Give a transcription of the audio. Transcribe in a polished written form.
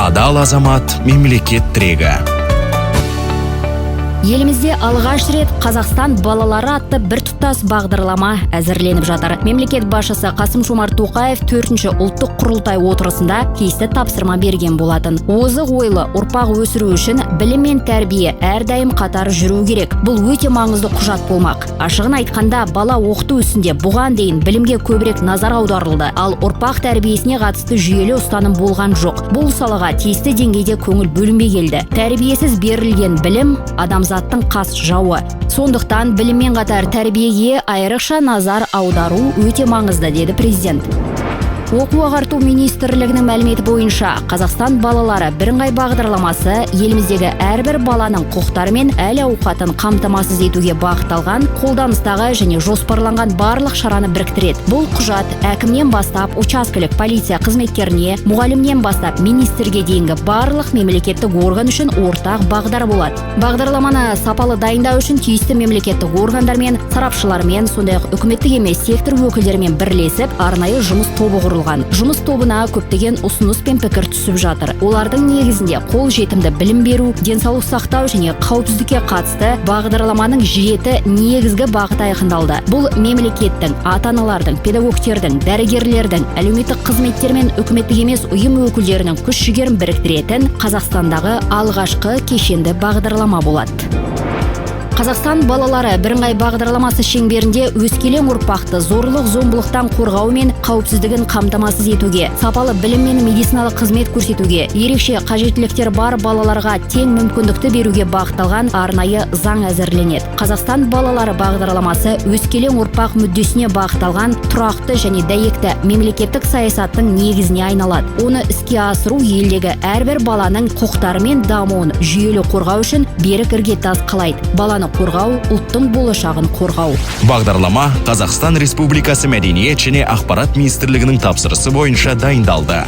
Адал азамат мемлекет тірегі. Елімізде алғаш рет Қазақстан балалары атты біртұтас бағдарлама әзірленіп жатыр. Мемлекет басшысы Қасым-Жомарт Тоқаев 4-ші ұлттық құрылтай отырысында тиісті тапсырма берген болатын. Озық ойлы ұрпақ өсіру үшін білім мен тәрбие әрдайым қатар жүру керек. Бұл өте маңызды құжат болмақ. Ашығын айтқанда, бала оқыту ісінде бұған дейін білімге көбірек назар аударылды, ал ұрпақ тәрбиесіне қатысты жүйелі ұстаным болған жоқ. Бұл салаға тиісті деңгейде көңіл бөлінбей келді. Тәрбиесіз берілген білім адамзаттың қас жауы. Сондықтан біліммен қатар тәрбиеге айрықша назар аудару өте маңызды, деді президент. Оқу-ағарту министрлігінің мәліметі бойынша Қазақстан балалары бірыңғай бағдарламасы еліміздегі әрбір баланың құқықтары мен әл-ауқатын қамтамасыз етуге бағытталған, қолданыстағы және жоспарланған барлық шараны біріктіреді. Бұл құжат әкімнен бастап учаскелік полиция қызметкеріне, мұғалімнен бастап министрге дейінгі барлық мемлекеттік орган үшін ортақ бағдар болады. Бағдарламаны сапалы дайындау үшін тиісті мемлекеттік органдармен, сарапшылармен, сондай-ақ үкіметтік емес сектор өкілдерімен бірлесіп, арнайы жұмыс тобы құрылған. Жұмыс тобына көптеген ұсыныс пен пікір түсіп жатыр. Олардың негізінде қол жетімді білім беру, денсаулық сақтау және қауіпсіздікке қатысты бағдарламаның 7 негізгі бағыты айқындалды. Бұл мемлекеттің, ата-аналардың, педагогтердің, дәрігерлердің, әлеуметтік қызметтер мен үкіметтік емес ұйым өкілдерінің күш-жігерін біріктіретін Қазақстандағы алғашқы кешенді бағдарлама болады. Қазақстан балалары бірыңғай бағдарламасы шеңберінде өскелең ұрпақты зорлық-зомбылықтан қорғау мен қауіпсіздігін қамтамасыз етуге, сапалы білім мен медициналық қызмет көрсетуге, ерекше қажеттіліктер бар балаларға тең мүмкіндікті беруге бағытталған арнайы заң әзірленеді. Қазақстан балалары бағдарламасы өскелең ұрпақ мүддесіне бағытталған тұрақты және дәйекті мемлекеттік саясаттың негізіне айналады. Оны іске асыру елдегі әрбір баланың құқықтары мен дамуын жүйелі қорғау үшін берік іргетас қалайды. Баланы қорғау, ұлттың болашағын қорғау. Бағдарлама Қазақстан Республикасы Мәдениет және ақпарат министрлігінің тапсырысы бойынша дайындалды.